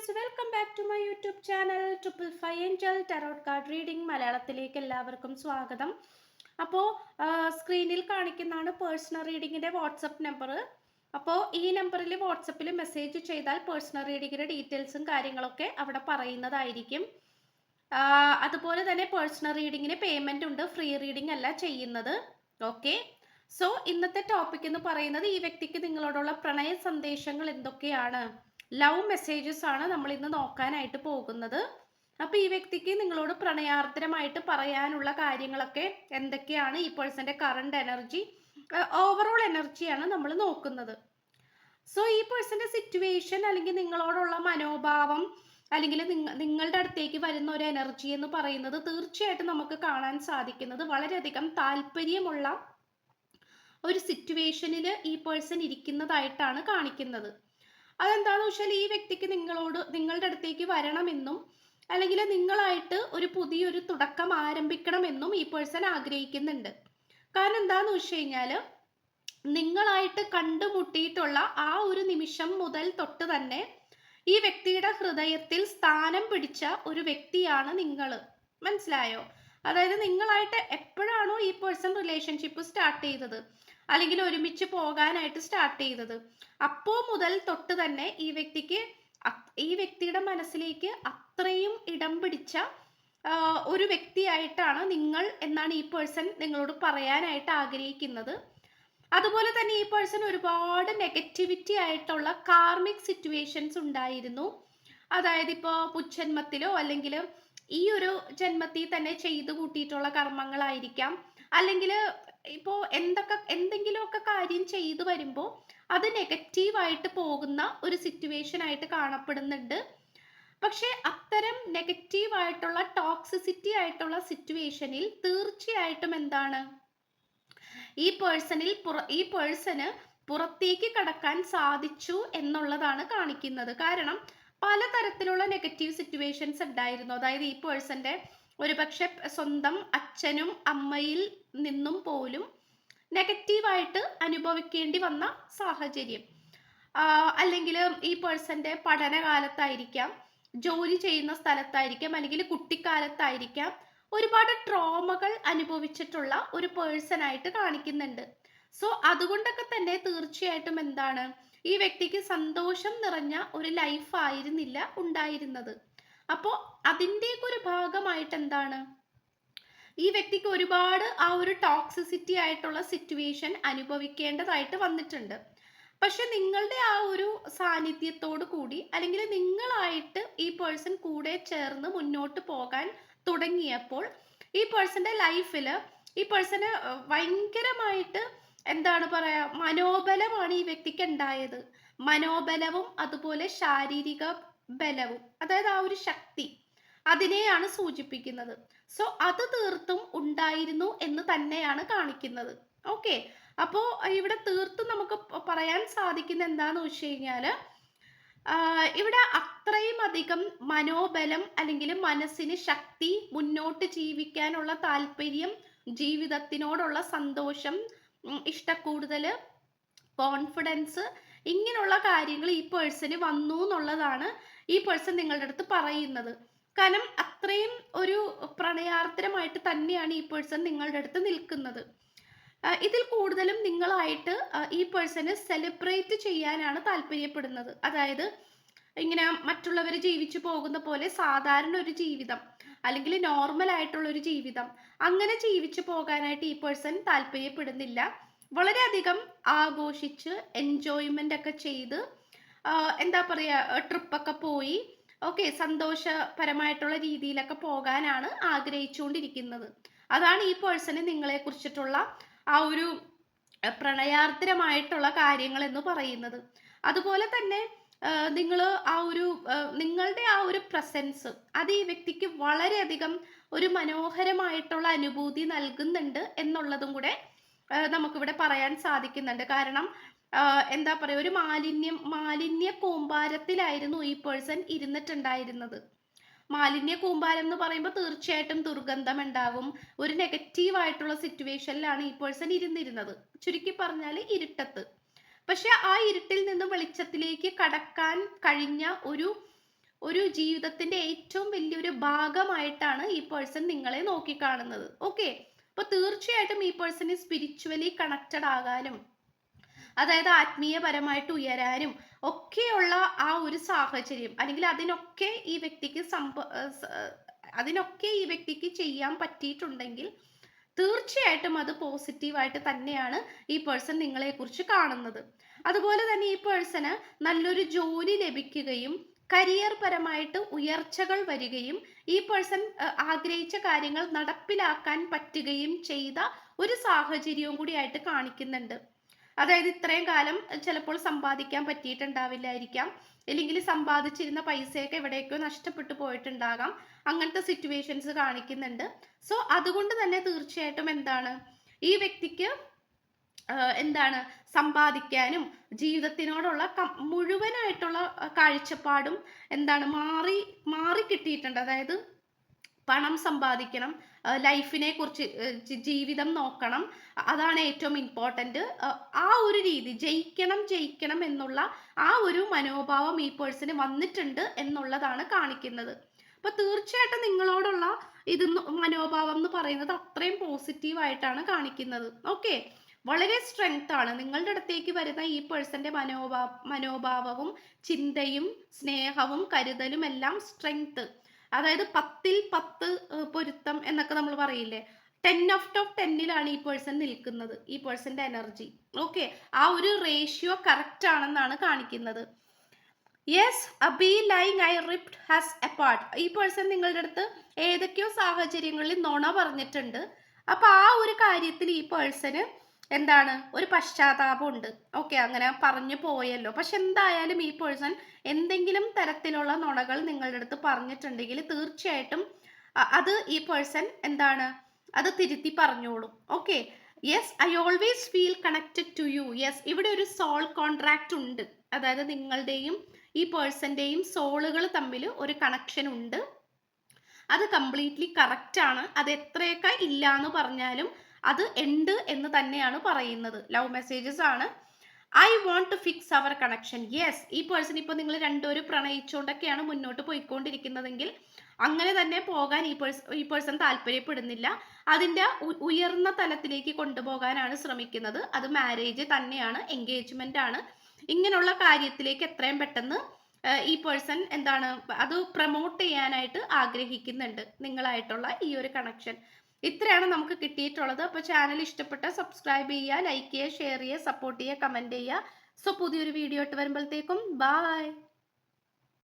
Friends, welcome back to my YouTube channel triple five angel tarot card reading മലയാളത്തിലേക്ക് എല്ലാവർക്കും സ്വാഗതം. അപ്പോൾ സ്ക്രീനിൽ കാണിക്കുന്നതാണ് പേഴ്സണൽ റീഡിങ്ങിൻ്റെ വാട്സപ്പ് നമ്പർ. അപ്പോൾ ഈ നമ്പറിൽ വാട്സപ്പിൽ മെസ്സേജ് ചെയ്താൽ പേഴ്സണൽ റീഡിങ്ങിൻ്റെ ഡീറ്റെയിൽസും കാര്യങ്ങളൊക്കെ അവിടെ പറയുന്നതായിരിക്കും. അതുപോലെ തന്നെ പേഴ്സണൽ റീഡിങ്ങിന് പേയ്മെൻ്റ് ഉണ്ട്, ഫ്രീ റീഡിംഗ് അല്ല ചെയ്യുന്നത്. ഓക്കെ, സോ ഇന്നത്തെ ടോപ്പിക് എന്ന് പറയുന്നത് ഈ വ്യക്തിക്ക് നിങ്ങളോടുള്ള പ്രണയ സന്ദേശങ്ങൾ എന്തൊക്കെയാണ്, ലവ് മെസ്സേജസ് ആണ് നമ്മൾ ഇന്ന് നോക്കാനായിട്ട് പോകുന്നത്. അപ്പൊ ഈ വ്യക്തിക്ക് നിങ്ങളോട് പ്രണയാർദ്രമായിട്ട് പറയാനുള്ള കാര്യങ്ങളൊക്കെ എന്തൊക്കെയാണ്, ഈ പേഴ്സന്റെ കറണ്ട് എനർജി, ഓവറോൾ എനർജിയാണ് നമ്മൾ നോക്കുന്നത്. സോ ഈ പേഴ്സന്റെ സിറ്റുവേഷൻ അല്ലെങ്കിൽ നിങ്ങളോടുള്ള മനോഭാവം അല്ലെങ്കിൽ നിങ്ങളുടെ അടുത്തേക്ക് വരുന്ന ഒരു എനർജി എന്ന് പറയുന്നത് തീർച്ചയായിട്ടും നമുക്ക് കാണാൻ സാധിക്കുന്നത് വളരെയധികം താല്പര്യമുള്ള ഒരു സിറ്റുവേഷനിൽ ഈ പേഴ്സൺ ഇരിക്കുന്നതായിട്ടാണ് കാണിക്കുന്നത്. അതെന്താണെന്ന് വെച്ചാൽ ഈ വ്യക്തിക്ക് നിങ്ങളുടെ അടുത്തേക്ക് വരണമെന്നും അല്ലെങ്കിൽ നിങ്ങളായിട്ട് ഒരു പുതിയൊരു തുടക്കം ആരംഭിക്കണമെന്നും ഈ പേഴ്സൺ ആഗ്രഹിക്കുന്നുണ്ട്. കാരണം എന്താന്ന് വെച്ച് കഴിഞ്ഞാൽ നിങ്ങളായിട്ട് കണ്ടുമുട്ടിയിട്ടുള്ള ആ ഒരു നിമിഷം മുതൽ തൊട്ട് തന്നെ ഈ വ്യക്തിയുടെ ഹൃദയത്തിൽ സ്ഥാനം പിടിച്ച ഒരു വ്യക്തിയാണ് നിങ്ങൾ. മനസ്സിലായോ? അതായത് നിങ്ങളായിട്ട് എപ്പോഴാണോ ഈ പേഴ്സൺ റിലേഷൻഷിപ്പ് സ്റ്റാർട്ട് ചെയ്തത് അല്ലെങ്കിൽ ഒരുമിച്ച് പോകാനായിട്ട് സ്റ്റാർട്ട് ചെയ്തത്, അപ്പോൾ മുതൽ തൊട്ട് തന്നെ ഈ വ്യക്തിയുടെ മനസ്സിലേക്ക് അത്രയും ഇടം പിടിച്ച ഒരു വ്യക്തിയായിട്ടാണ് നിങ്ങൾ എന്നാണ് ഈ പേഴ്സൺ നിങ്ങളോട് പറയാനായിട്ട് ആഗ്രഹിക്കുന്നത്. അതുപോലെ തന്നെ ഈ പേഴ്സൺ ഒരുപാട് നെഗറ്റിവിറ്റി ആയിട്ടുള്ള കാർമിക് സിറ്റുവേഷൻസ് ഉണ്ടായിരുന്നു. അതായത് ഇപ്പോൾ പുജന്മത്തിലോ അല്ലെങ്കിൽ ഈ ഒരു ജന്മത്തിൽ തന്നെ ചെയ്തു കൂട്ടിയിട്ടുള്ള കർമ്മങ്ങളായിരിക്കാം, അല്ലെങ്കിൽ ഇപ്പോൾ എന്തെങ്കിലുമൊക്കെ കാര്യം ചെയ്തു വരുമ്പോൾ അത് നെഗറ്റീവായിട്ട് പോകുന്ന ഒരു സിറ്റുവേഷൻ ആയിട്ട് കാണപ്പെടുന്നുണ്ട്. പക്ഷെ അത്തരം നെഗറ്റീവായിട്ടുള്ള ടോക്സിസിറ്റി ആയിട്ടുള്ള സിറ്റുവേഷനിൽ തീർച്ചയായിട്ടും എന്താണ് ഈ പേഴ്സണ് പുറത്തേക്ക് കടക്കാൻ സാധിച്ചു എന്നുള്ളതാണ് കാണിക്കുന്നത്. കാരണം പലതരത്തിലുള്ള നെഗറ്റീവ് സിറ്റുവേഷൻസ് ഉണ്ടായിരുന്നു. അതായത് ഈ പേഴ്സന്റെ ഒരുപക്ഷെ സ്വന്തം അച്ഛനും അമ്മയിൽ നിന്നും പോലും നെഗറ്റീവായിട്ട് അനുഭവിക്കേണ്ടി വന്ന സാഹചര്യം, അല്ലെങ്കിൽ ഈ പേഴ്സന്റെ പഠനകാലത്തായിരിക്കാം, ജോലി ചെയ്യുന്ന സ്ഥലത്തായിരിക്കാം, അല്ലെങ്കിൽ കുട്ടിക്കാലത്തായിരിക്കാം ഒരുപാട് ട്രോമകൾ അനുഭവിച്ചിട്ടുള്ള ഒരു പേഴ്സൺ ആയിട്ട് കാണിക്കുന്നുണ്ട്. സോ അതുകൊണ്ടൊക്കെ തന്നെ തീർച്ചയായിട്ടും എന്താണ് ഈ വ്യക്തിക്ക് സന്തോഷം നിറഞ്ഞ ഒരു ലൈഫ് ആയിരുന്നില്ല ഉണ്ടായിരുന്നത്. അപ്പോൾ അതിൻ്റെയൊക്കെ ഒരു ഭാഗമായിട്ട് എന്താണ് ഈ വ്യക്തിക്ക് ഒരുപാട് ആ ഒരു ടോക്സിസിറ്റി ആയിട്ടുള്ള സിറ്റുവേഷൻ അനുഭവിക്കേണ്ടതായിട്ട് വന്നിട്ടുണ്ട്. പക്ഷെ നിങ്ങളുടെ ആ ഒരു സാന്നിധ്യത്തോടു കൂടി അല്ലെങ്കിൽ നിങ്ങളായിട്ട് ഈ പേഴ്സൺ കൂടെ ചേർന്ന് മുന്നോട്ട് പോകാൻ തുടങ്ങിയപ്പോൾ ഈ പേഴ്സന്റെ ലൈഫിൽ ഈ പേഴ്സണ് ഭയങ്കരമായിട്ട് എന്താണ് പറയാ മനോബലമാണ് ഈ വ്യക്തിക്ക് ഉണ്ടായത്. മനോബലവും അതുപോലെ ശാരീരിക ബലവും, അതായത് ആ ഒരു ശക്തി, അതിനെയാണ് സൂചിപ്പിക്കുന്നത്. സോ അത് തീർത്തും ഉണ്ടായിരുന്നു എന്ന് തന്നെയാണ് കാണിക്കുന്നത്. ഓക്കെ, അപ്പോൾ ഇവിടെ തീർത്തും നമുക്ക് പറയാൻ സാധിക്കുന്ന എന്താന്ന് വെച്ച് കഴിഞ്ഞാൽ ഇവിടെ അത്രയും അധികം മനോബലം അല്ലെങ്കിൽ മനസ്സിന് ശക്തി, മുന്നോട്ട് ജീവിക്കാനുള്ള താല്പര്യം, ജീവിതത്തിനോടുള്ള സന്തോഷം, ഇഷ്ടക്കൂടുതൽ, കോൺഫിഡൻസ്, ഇങ്ങനെയുള്ള കാര്യങ്ങൾ ഈ പേഴ്സന് വന്നു എന്നുള്ളതാണ് ഈ പേഴ്സൺ നിങ്ങളുടെ അടുത്ത് പറയുന്നത്. കാരണം അത്രയും ഒരു പ്രണയാർദ്രമായിട്ട് തന്നെയാണ് ഈ പേഴ്സൺ നിങ്ങളുടെ അടുത്ത് നിൽക്കുന്നത്. ഇതിൽ കൂടുതലും നിങ്ങളായിട്ട് ഈ പേഴ്സണ് സെലിബ്രേറ്റ് ചെയ്യാനാണ് താല്പര്യപ്പെടുന്നത്. അതായത് ഇങ്ങനെ മറ്റുള്ളവർ ജീവിച്ചു പോകുന്ന പോലെ സാധാരണ ഒരു ജീവിതം അല്ലെങ്കിൽ നോർമൽ ആയിട്ടുള്ള ഒരു ജീവിതം അങ്ങനെ ജീവിച്ചു പോകാനായിട്ട് ഈ പേഴ്സൺ താല്പര്യപ്പെടുന്നില്ല. വളരെയധികം ആഘോഷിച്ച് എൻജോയ്മെന്റ് ഒക്കെ ചെയ്ത് എന്താ പറയുക, ട്രിപ്പൊക്കെ പോയി ഓക്കെ സന്തോഷപരമായിട്ടുള്ള രീതിയിലൊക്കെ പോകാനാണ് ആഗ്രഹിച്ചുകൊണ്ടിരിക്കുന്നത്. അതാണ് ഈ പേഴ്സണ് നിങ്ങളെ കുറിച്ചിട്ടുള്ള ആ ഒരു പ്രണയാർദ്രമായിട്ടുള്ള കാര്യങ്ങൾ എന്ന് പറയുന്നത്. അതുപോലെ തന്നെ നിങ്ങൾ ആ ഒരു നിങ്ങളുടെ ആ ഒരു പ്രസൻസ് അത് ഈ വ്യക്തിക്ക് വളരെയധികം ഒരു മനോഹരമായിട്ടുള്ള അനുഭൂതി നൽകുന്നുണ്ട് എന്നുള്ളതും കൂടെ നമുക്കിവിടെ പറയാൻ സാധിക്കുന്നുണ്ട്. കാരണം എന്താ പറയുക, ഒരു മാലിന്യ കൂമ്പാരത്തിലായിരുന്നു ഈ പേഴ്സൺ ഇരുന്നിട്ടുണ്ടായിരുന്നത്. മാലിന്യ കൂമ്പാരം എന്ന് പറയുമ്പോൾ തീർച്ചയായിട്ടും ദുർഗന്ധം ഉണ്ടാകും. ഒരു നെഗറ്റീവ് ആയിട്ടുള്ള സിറ്റുവേഷനിലാണ് ഈ പേഴ്സൺ ഇരുന്നിരുന്നത്. ചുരുക്കി പറഞ്ഞാൽ ഇരുട്ടത്ത്. പക്ഷെ ആ ഇരുട്ടിൽ നിന്ന് വെളിച്ചത്തിലേക്ക് കടക്കാൻ കഴിഞ്ഞ ഒരു ജീവിതത്തിന്റെ ഏറ്റവും വലിയൊരു ഭാഗമായിട്ടാണ് ഈ പേഴ്സൺ നിങ്ങളെ നോക്കിക്കാണുന്നത്. ഓക്കെ, അപ്പൊ തീർച്ചയായിട്ടും ഈ പേഴ്സണ് സ്പിരിച്വലി കണക്റ്റഡ് ആകാനും, അതായത് ആത്മീയപരമായിട്ട് ഉയരാനും ഒക്കെയുള്ള ആ ഒരു സാഹചര്യം, അല്ലെങ്കിൽ അതിനൊക്കെ ഈ വ്യക്തിക്ക് ചെയ്യാൻ പറ്റിയിട്ടുണ്ടെങ്കിൽ തീർച്ചയായിട്ടും അത് പോസിറ്റീവായിട്ട് തന്നെയാണ് ഈ പേഴ്സൺ നിങ്ങളെ കുറിച്ച് കാണുന്നത്. അതുപോലെ തന്നെ ഈ പേഴ്സണ് നല്ലൊരു ജോലി ലഭിക്കുകയും കരിയർ പരമായിട്ട് ഉയർച്ചകൾ വരികയും ഈ പേഴ്സൺ ആഗ്രഹിച്ച കാര്യങ്ങൾ നടപ്പിലാക്കാൻ പറ്റുകയും ചെയ്ത ഒരു സാഹചര്യവും കൂടി ആയിട്ട് കാണിക്കുന്നുണ്ട്. അതായത് ഇത്രയും കാലം ചിലപ്പോൾ സമ്പാദിക്കാൻ പറ്റിയിട്ടുണ്ടാവില്ലായിരിക്കാം, അല്ലെങ്കിൽ സമ്പാദിച്ചിരുന്ന പൈസയൊക്കെ എവിടേക്കോ നഷ്ടപ്പെട്ടു പോയിട്ടുണ്ടാകാം. അങ്ങനത്തെ സിറ്റുവേഷൻസ് കാണിക്കുന്നുണ്ട്. സോ അതുകൊണ്ട് തന്നെ തീർച്ചയായിട്ടും എന്താണ്, ഈ വ്യക്തിക്ക് എന്താണ് സമ്പാദിക്കാനും ജീവിതത്തിനോടുള്ള മുഴുവനായിട്ടുള്ള കാഴ്ചപ്പാടും എന്താണ് മാറി കിട്ടിയിട്ടുണ്ട്. അതായത് പണം സമ്പാദിക്കണം, ലൈഫിനെ കുറിച്ച് ജീവിതം നോക്കണം, അതാണ് ഏറ്റവും ഇമ്പോർട്ടൻറ്റ്. ആ ഒരു രീതി ജയിക്കണം എന്നുള്ള ആ ഒരു മനോഭാവം ഈ പേഴ്സണ് വന്നിട്ടുണ്ട് എന്നുള്ളതാണ് കാണിക്കുന്നത്. അപ്പൊ തീർച്ചയായിട്ടും നിങ്ങളോടുള്ള മനോഭാവം എന്ന് പറയുന്നത് അത്രയും പോസിറ്റീവായിട്ടാണ് കാണിക്കുന്നത്. ഓക്കെ, വളരെ സ്ട്രെങ്ത് ആണ് നിങ്ങളുടെ അടുത്തേക്ക് വരുന്ന ഈ പേഴ്സന്റെ മനോഭാവവും ചിന്തയും സ്നേഹവും കരുതലും എല്ലാം സ്ട്രെങ്ത്. അതായത് 10ൽ 10 പൊരുത്തം എന്നൊക്കെ നമ്മൾ പറയില്ലേ, 10/10 ഈ പേഴ്സൺ നിൽക്കുന്നത്, ഈ പേഴ്സന്റെ എനർജി. ഓക്കെ, ആ ഒരു റേഷ്യോ കറക്റ്റ് ആണെന്നാണ് കാണിക്കുന്നത്. Yes, B lying I ripped has apart. ഈ പേഴ്സൺ നിങ്ങളുടെ അടുത്ത് ഏതൊക്കെയോ സാഹചര്യങ്ങളിൽ നുണ പറഞ്ഞിട്ടുണ്ട്. അപ്പൊ ആ ഒരു കാര്യത്തിൽ ഈ പേഴ്സണ് എന്താണ് ഒരു പശ്ചാത്താപമുണ്ട്. ഓക്കെ, അങ്ങനെ പറഞ്ഞു പോയല്ലോ. പക്ഷെ എന്തായാലും ഈ പേഴ്സൺ എന്തെങ്കിലും തരത്തിലുള്ള നുണകൾ നിങ്ങളുടെ അടുത്ത് പറഞ്ഞിട്ടുണ്ടെങ്കിൽ തീർച്ചയായിട്ടും അത് ഈ പേഴ്സൺ എന്താണ് അത് തിരുത്തി പറഞ്ഞോളും. Okay, yes, I always feel connected to you. Yes, ഇവിടെ ഒരു സോൾ കോൺട്രാക്ട് ഉണ്ട്. അതായത് നിങ്ങളുടെയും ഈ പേഴ്സന്റെയും സോളുകൾ തമ്മിൽ ഒരു കണക്ഷൻ ഉണ്ട്. അത് കംപ്ലീറ്റ്ലി കറക്റ്റ് ആണ്. അത് എത്രയൊക്കെ ഇല്ല എന്ന് പറഞ്ഞാലും അത് ഉണ്ട് എന്ന് തന്നെയാണ് പറയുന്നത്. ലവ് മെസ്സേജസ് ആണ്. ഐ വോണ്ട് ടു ഫിക്സ് അവർ കണക്ഷൻ. യെസ്, ഈ പേഴ്സൺ ഇപ്പൊ നിങ്ങൾ രണ്ടുപേരും പ്രണയിച്ചുകൊണ്ടൊക്കെയാണ് മുന്നോട്ട് പോയിക്കൊണ്ടിരിക്കുന്നതെങ്കിൽ അങ്ങനെ തന്നെ പോകാൻ ഈ പേഴ്സൺ താല്പര്യപ്പെടുന്നില്ല. അതിന്റെ ഉയർന്ന തലത്തിലേക്ക് കൊണ്ടുപോകാനാണ് ശ്രമിക്കുന്നത്. അത് മാരേജ് തന്നെയാണ്, എൻഗേജ്മെന്റ് ആണ്. ഇങ്ങനെയുള്ള കാര്യത്തിലേക്ക് എത്രയും പെട്ടെന്ന് ഈ പേഴ്സൺ എന്താണ് അത് പ്രൊമോട്ട് ചെയ്യാനായിട്ട് ആഗ്രഹിക്കുന്നുണ്ട്, നിങ്ങളായിട്ടുള്ള ഈ ഒരു കണക്ഷൻ. ഇത്രയാണ് നമുക്ക് കിട്ടിയിട്ടുള്ളത്. അപ്പോൾ ചാനൽ ഇഷ്ടപ്പെട്ട സബ്സ്ക്രൈബ് ചെയ്യുക, ലൈക്ക് ചെയ്യുക, ഷെയർ ചെയ്യുക, സപ്പോർട്ട് ചെയ്യുക, കമന്റ് ചെയ്യുക. സോ പുതിയൊരു വീഡിയോ ആയിട്ട് വരുമ്പോഴത്തേക്കും ബൈ.